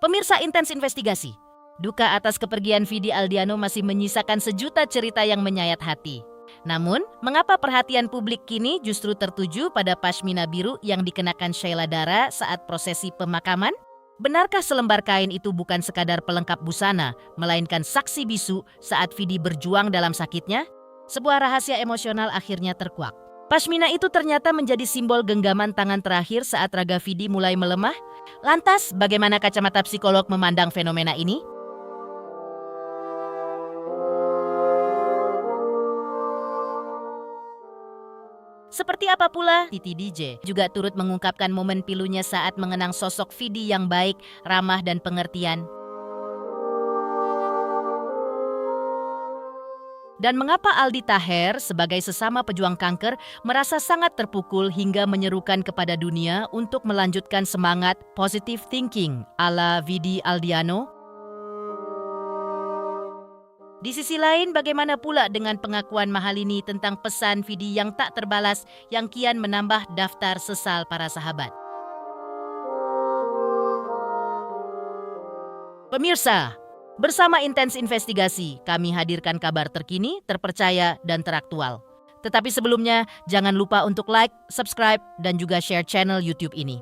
Pemirsa Intens Investigasi, duka atas kepergian Vidi Aldiano masih menyisakan sejuta cerita yang menyayat hati. Namun, mengapa perhatian publik kini justru tertuju pada pashmina biru yang dikenakan Sheila Dara saat prosesi pemakaman? Benarkah selembar kain itu bukan sekadar pelengkap busana, melainkan saksi bisu saat Vidi berjuang dalam sakitnya? Sebuah rahasia emosional akhirnya terkuak. Pashmina itu ternyata menjadi simbol genggaman tangan terakhir saat raga Vidi mulai melemah. Lantas, bagaimana kacamata psikolog memandang fenomena ini? Seperti apa pula, Titi DJ juga turut mengungkapkan momen pilunya saat mengenang sosok Vidi yang baik, ramah, dan pengertian. Dan mengapa Aldi Taher sebagai sesama pejuang kanker merasa sangat terpukul hingga menyerukan kepada dunia untuk melanjutkan semangat positive thinking ala Vidi Aldiano? Di sisi lain, bagaimana pula dengan pengakuan Mahalini tentang pesan Vidi yang tak terbalas yang kian menambah daftar sesal para sahabat? Pemirsa, bersama Intens Investigasi, kami hadirkan kabar terkini, terpercaya, dan teraktual. Tetapi sebelumnya, jangan lupa untuk like, subscribe, dan juga share channel YouTube ini.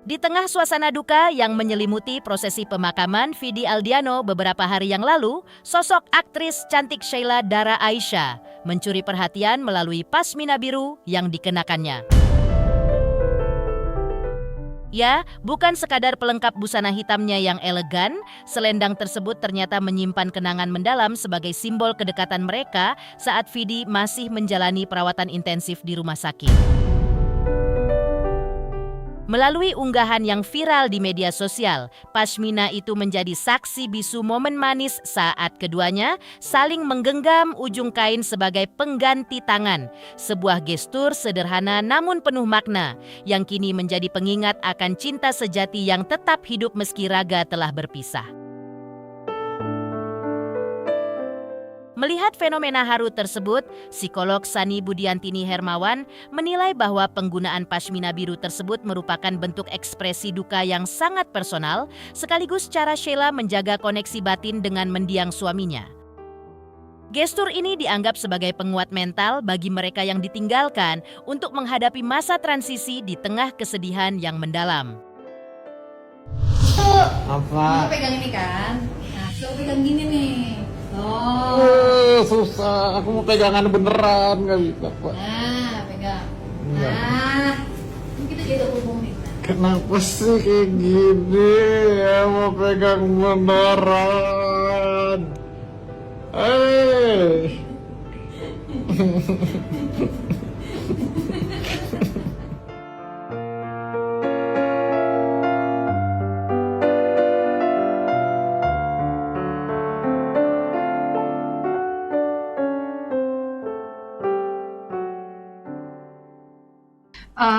Di tengah suasana duka yang menyelimuti prosesi pemakaman Vidi Aldiano beberapa hari yang lalu, sosok aktris cantik Sheila Dara Aisha mencuri perhatian melalui pashmina biru yang dikenakannya. Ya, bukan sekadar pelengkap busana hitamnya yang elegan, selendang tersebut ternyata menyimpan kenangan mendalam sebagai simbol kedekatan mereka saat Vidi masih menjalani perawatan intensif di rumah sakit. Melalui unggahan yang viral di media sosial, pashmina itu menjadi saksi bisu momen manis saat keduanya saling menggenggam ujung kain sebagai pengganti tangan. Sebuah gestur sederhana namun penuh makna yang kini menjadi pengingat akan cinta sejati yang tetap hidup meski raga telah berpisah. Melihat fenomena haru tersebut, psikolog Sani Budiantini Hermawan menilai bahwa penggunaan pashmina biru tersebut merupakan bentuk ekspresi duka yang sangat personal, sekaligus cara Sheila menjaga koneksi batin dengan mendiang suaminya. Gestur ini dianggap sebagai penguat mental bagi mereka yang ditinggalkan untuk menghadapi masa transisi di tengah kesedihan yang mendalam. Apa? Kamu pegang ini kan? Nah, coba pegang gini nih. Oh. Susah, aku mau pegangan beneran, nggak bisa Pak. Nah, pegang. Enggak. Nah, kita jadi hubung nih. Kenapa sih kayak gini? Ya mau pegang beneran.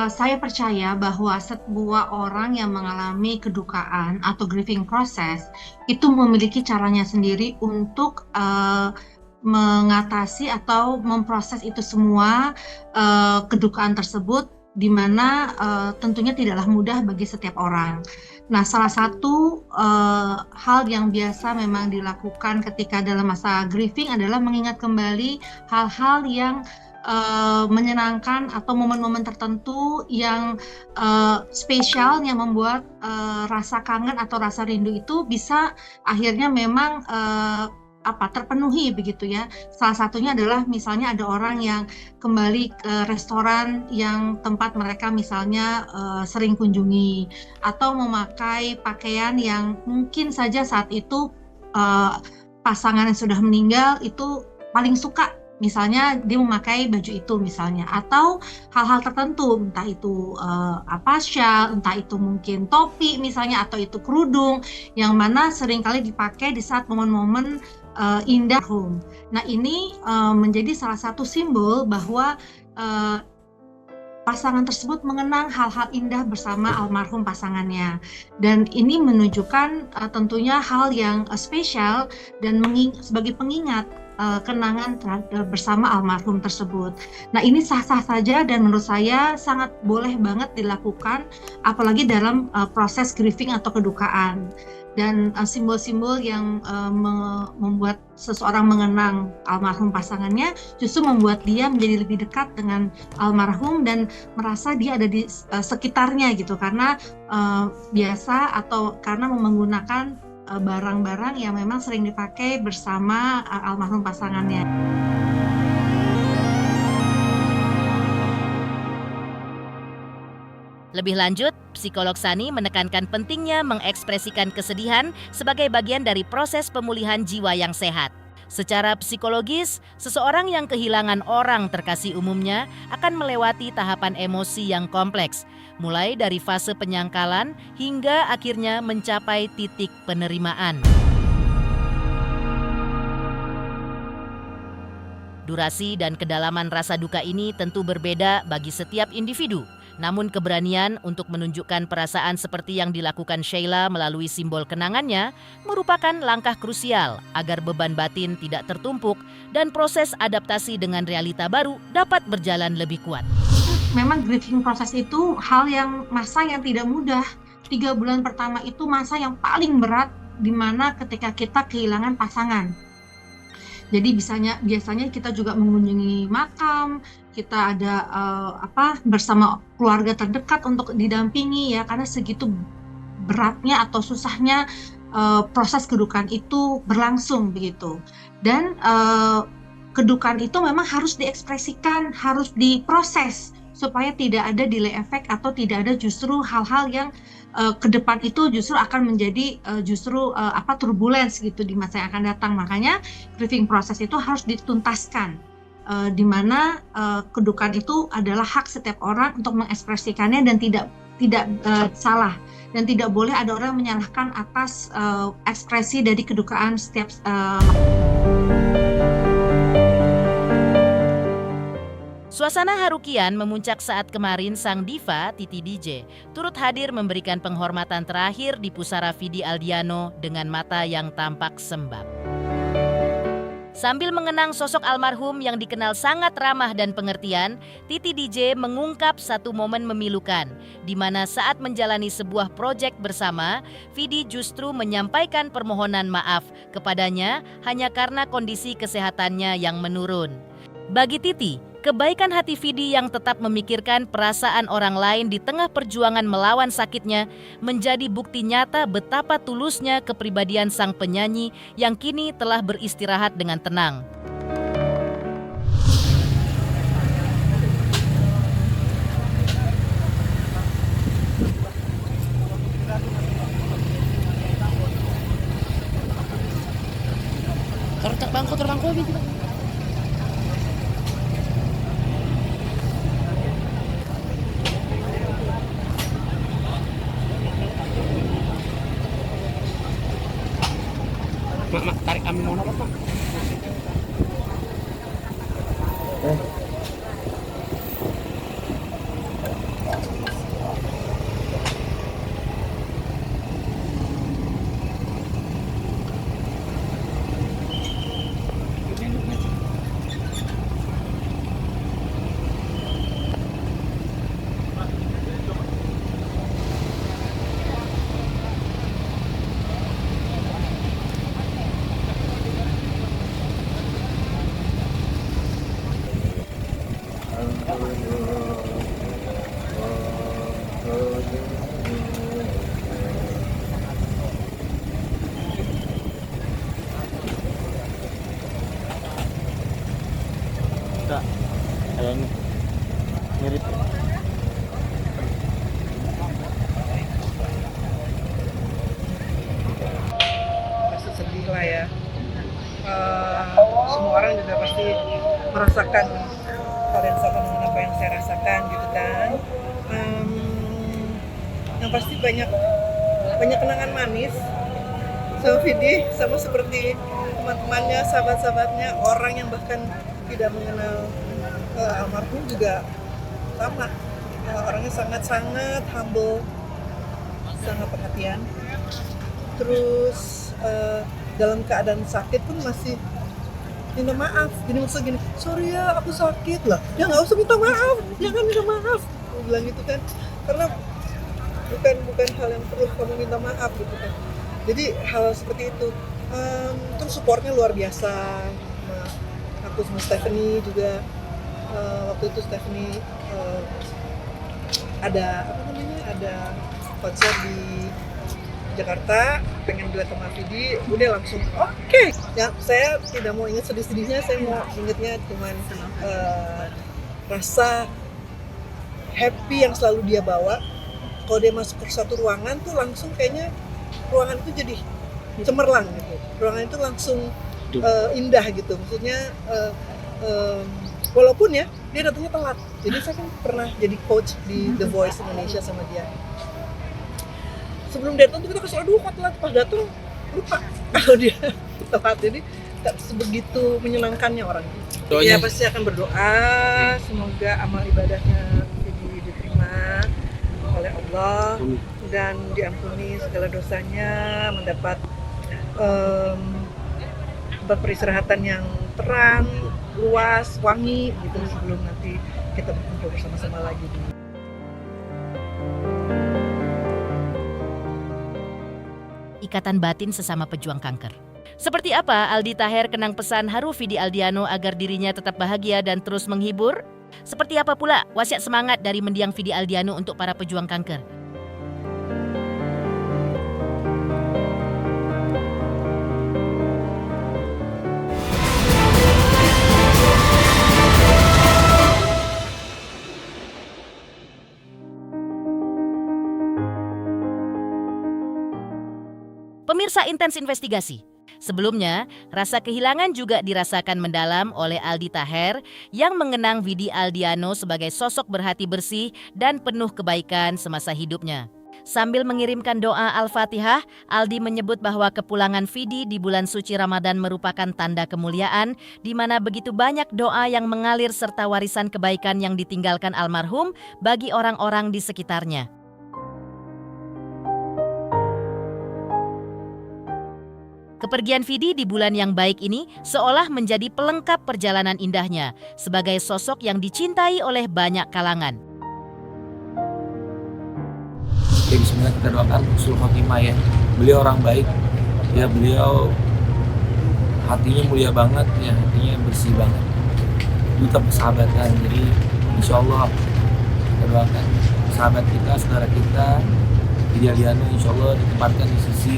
Saya percaya bahwa sebuah orang yang mengalami kedukaan atau grieving process itu memiliki caranya sendiri untuk mengatasi atau memproses itu semua kedukaan tersebut, di mana tentunya tidaklah mudah bagi setiap orang. Nah, salah satu hal yang biasa memang dilakukan ketika dalam masa grieving adalah mengingat kembali hal-hal yang menyenangkan atau momen-momen tertentu yang spesial yang membuat rasa kangen atau rasa rindu itu bisa akhirnya memang terpenuhi begitu ya. Salah satunya adalah misalnya ada orang yang kembali ke restoran yang tempat mereka misalnya sering kunjungi, atau memakai pakaian yang mungkin saja saat itu pasangan yang sudah meninggal itu paling suka. Misalnya dia memakai baju itu misalnya, atau hal-hal tertentu, entah itu syal, entah itu mungkin topi misalnya, atau itu kerudung yang mana seringkali dipakai di saat momen-momen indah home. Nah, ini menjadi salah satu simbol bahwa pasangan tersebut mengenang hal-hal indah bersama almarhum pasangannya. Dan ini menunjukkan tentunya hal yang spesial dan sebagai pengingat kenangan bersama almarhum tersebut. Nah, ini sah-sah saja dan menurut saya sangat boleh banget dilakukan, apalagi dalam proses grieving atau kedukaan. Dan simbol-simbol yang membuat seseorang mengenang almarhum pasangannya justru membuat dia menjadi lebih dekat dengan almarhum dan merasa dia ada di sekitarnya gitu, karena biasa atau karena menggunakan barang-barang yang memang sering dipakai bersama almarhum pasangannya. Lebih lanjut, psikolog Sani menekankan pentingnya mengekspresikan kesedihan sebagai bagian dari proses pemulihan jiwa yang sehat. Secara psikologis, seseorang yang kehilangan orang terkasih umumnya akan melewati tahapan emosi yang kompleks, mulai dari fase penyangkalan hingga akhirnya mencapai titik penerimaan. Durasi dan kedalaman rasa duka ini tentu berbeda bagi setiap individu. Namun keberanian untuk menunjukkan perasaan seperti yang dilakukan Sheila melalui simbol kenangannya merupakan langkah krusial agar beban batin tidak tertumpuk dan proses adaptasi dengan realita baru dapat berjalan lebih kuat. Memang grieving proses itu masa yang tidak mudah. 3 bulan pertama itu masa yang paling berat, di mana ketika kita kehilangan pasangan. Jadi biasanya kita juga mengunjungi makam, kita ada bersama keluarga terdekat untuk didampingi ya, karena segitu beratnya atau susahnya proses kedukaan itu berlangsung begitu. Dan kedukaan itu memang harus diekspresikan, harus diproses supaya tidak ada delay effect atau tidak ada justru hal-hal yang ke depan itu justru akan menjadi turbulence gitu di masa yang akan datang. Makanya grieving proses itu harus dituntaskan, di mana kedukaan itu adalah hak setiap orang untuk mengekspresikannya dan tidak salah, dan tidak boleh ada orang menyalahkan atas ekspresi dari kedukaan setiap Suasana harukian memuncak saat kemarin sang diva Titi DJ turut hadir memberikan penghormatan terakhir di pusara Vidi Aldiano dengan mata yang tampak sembab. Sambil mengenang sosok almarhum yang dikenal sangat ramah dan pengertian, Titi DJ mengungkap satu momen memilukan, di mana saat menjalani sebuah proyek bersama, Vidi justru menyampaikan permohonan maaf kepadanya hanya karena kondisi kesehatannya yang menurun. Bagi Titi, kebaikan hati Vidi yang tetap memikirkan perasaan orang lain di tengah perjuangan melawan sakitnya menjadi bukti nyata betapa tulusnya kepribadian sang penyanyi yang kini telah beristirahat dengan tenang. Terbangku gitu. Mak, tarik kami mau apa, Pak? Ada yang mirip. Pasti sedih lah ya. Semua orang juga pasti merasakan hal yang sama dengan apa yang saya rasakan gitu kan. Yang pasti banyak kenangan manis sama Vidi, sama seperti teman-temannya, sahabat-sahabatnya, orang yang bahkan tidak mengenal almarhum juga sama orangnya sangat-sangat humble, sangat perhatian. Terus dalam keadaan sakit pun masih minta maaf. Jadi maksud gini, sorry ya aku sakit lah. Ya nggak usah minta maaf, jangan minta maaf. Aku bilang gitu kan, karena bukan hal yang perlu kamu minta maaf gitu kan. Jadi hal seperti itu. Terus supportnya luar biasa. Aku sama Stephanie juga. Waktu itu Stephanie ada konser di Jakarta, pengen duet sama Vidi, udah langsung oke. Ya, saya tidak mau ingat sedih-sedihnya, saya mau ingetnya cuman rasa happy yang selalu dia bawa. Kalau dia masuk ke satu ruangan tuh langsung kayaknya ruangan itu jadi cemerlang gitu. Ruangan itu langsung indah gitu. Maksudnya walaupun ya dia datangnya telat. Jadi saya kan pernah jadi coach di The Voice Indonesia sama dia. Sebelum datang tuh kita kasih aduh kok telat, pas datang lupa kalau dia telat. Jadi sebegitu menyenangkannya orang. Dia pasti akan berdoa semoga amal ibadahnya diterima oleh Allah dan diampuni segala dosanya, mendapat peristirahatan yang terang, luas, wangi gitu sebelum nanti kita berkumpul bersama-sama lagi. Ikatan batin sesama pejuang kanker. Seperti apa Aldi Taher kenang pesan haru Vidi Aldiano agar dirinya tetap bahagia dan terus menghibur? Seperti apa pula wasiat semangat dari mendiang Vidi Aldiano untuk para pejuang kanker? Pemirsa Intens Investigasi, sebelumnya rasa kehilangan juga dirasakan mendalam oleh Aldi Taher yang mengenang Vidi Aldiano sebagai sosok berhati bersih dan penuh kebaikan semasa hidupnya. Sambil mengirimkan doa Al-Fatihah, Aldi menyebut bahwa kepulangan Vidi di bulan suci Ramadan merupakan tanda kemuliaan di mana begitu banyak doa yang mengalir serta warisan kebaikan yang ditinggalkan almarhum bagi orang-orang di sekitarnya. Kepergian Vidi di bulan yang baik ini seolah menjadi pelengkap perjalanan indahnya sebagai sosok yang dicintai oleh banyak kalangan. Ya, bismillah kita doakan husnul khotimah ya. Beliau orang baik, ya beliau hatinya mulia banget ya, hatinya bersih banget. Duta persahabatan, jadi insya Allah kita doakan sahabat kita, saudara kita, Vidi Aldiano insya Allah ditempatkan di sisi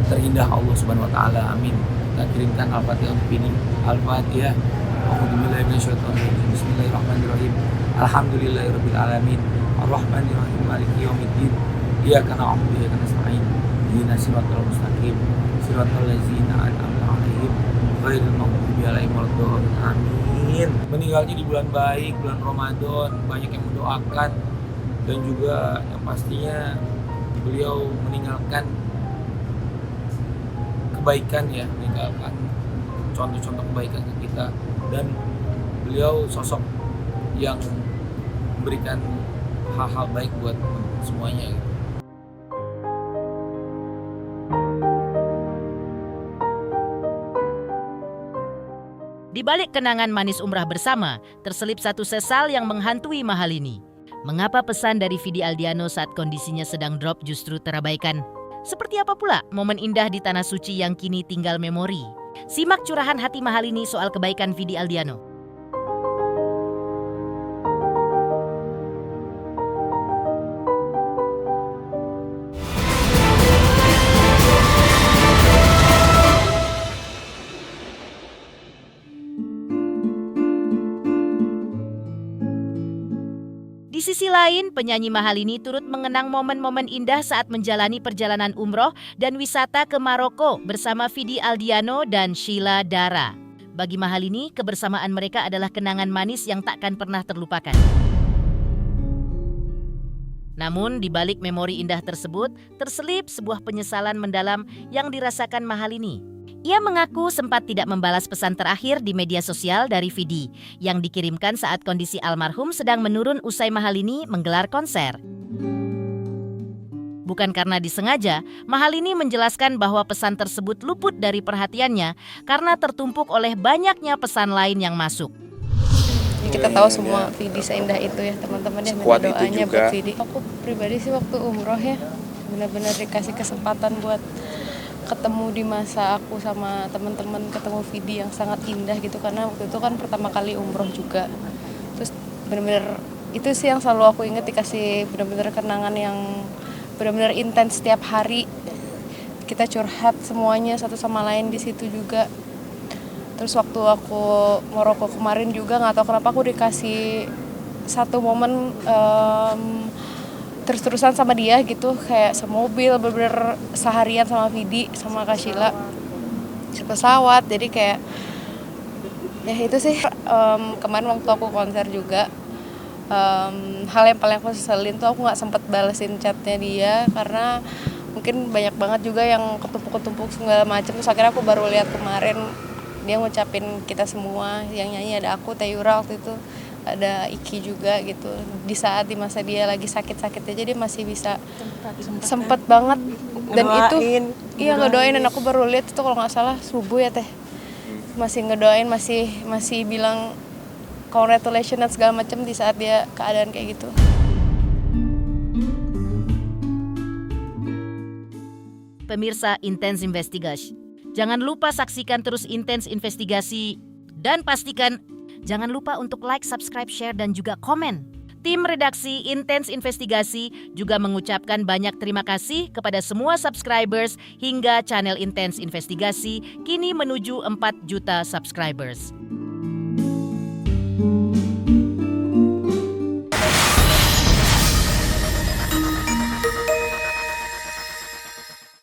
terindah Allah Subhanahu wa taala. Amin. Kita kirimkan Al-Fatihah untuk ini. Al-Fatihah. A'udzubillahi minasyaitonirrajim. Bismillahirrahmanirrahim. Alhamdulillahirabbil alamin. Arrahmanirrahim. Maliki yaumiddin. Iyyaka na'budu wa iyyaka nasta'in. Ihdinas siratal mustaqim. Siratal ladzina an'amta 'alaihim ghairil maghdubi 'alaihim waladdallin. Amin. Meninggalnya di bulan baik, bulan Ramadan, banyak yang mendoakan dan juga yang pastinya beliau meninggalkan kebaikan ya, meninggalkan contoh-contoh kebaikan ke kita, dan beliau sosok yang memberikan hal-hal baik buat semuanya gitu. Di balik kenangan manis umrah bersama, terselip satu sesal yang menghantui Mahalini. Mengapa pesan dari Vidi Aldiano saat kondisinya sedang drop justru terabaikan? Seperti apa pula momen indah di tanah suci yang kini tinggal memori? Simak curahan hati Mahalini soal kebaikan Vidi Aldiano. Di sisi lain, penyanyi Mahalini turut mengenang momen-momen indah saat menjalani perjalanan umroh dan wisata ke Maroko bersama Vidi Aldiano dan Sheila Dara. Bagi Mahalini, kebersamaan mereka adalah kenangan manis yang takkan pernah terlupakan. Namun, di balik memori indah tersebut, terselip sebuah penyesalan mendalam yang dirasakan Mahalini. Ia mengaku sempat tidak membalas pesan terakhir di media sosial dari Vidi yang dikirimkan saat kondisi almarhum sedang menurun usai Mahalini menggelar konser. Bukan karena disengaja, Mahalini menjelaskan bahwa pesan tersebut luput dari perhatiannya karena tertumpuk oleh banyaknya pesan lain yang masuk. Kita tahu semua Vidi seindah itu ya teman-teman ya, minta doanya buat Vidi. Aku pribadi sih waktu umroh ya benar-benar dikasih kesempatan buat ketemu di masa aku sama teman-teman, ketemu Vidi yang sangat indah gitu, karena waktu itu kan pertama kali umroh juga. Terus benar-benar itu sih yang selalu aku ingat, dikasih benar-benar kenangan yang benar-benar intens setiap hari. Kita curhat semuanya satu sama lain di situ juga. Terus waktu aku Maroko kemarin juga nggak tahu kenapa aku dikasih satu momen terus-terusan sama dia gitu, kayak semobil bener-bener seharian sama Vidi sama Kak Sheila sepesawat. Jadi kayak ya itu sih kemarin waktu aku konser juga hal yang paling aku seselin tuh aku nggak sempet balesin chatnya dia karena mungkin banyak banget juga yang ketumpuk-ketumpuk segala macam. Terus akhirnya aku baru lihat kemarin dia ngucapin kita semua, yang nyanyi ada aku, Tayura waktu itu, ada Iki juga gitu. Di saat di masa dia lagi sakit-sakit aja dia masih bisa sempet banget. Dan ngedoain, itu iya ngedoain, dan aku baru lihat itu kalau nggak salah subuh ya teh, masih ngedoain, masih bilang congratulations dan segala macam di saat dia keadaan kayak gitu. Pemirsa Intens Investigasi, jangan lupa saksikan terus Intens Investigasi dan pastikan jangan lupa untuk like, subscribe, share, dan juga komen. Tim redaksi Intens Investigasi juga mengucapkan banyak terima kasih kepada semua subscribers hingga channel Intens Investigasi kini menuju 4 juta subscribers.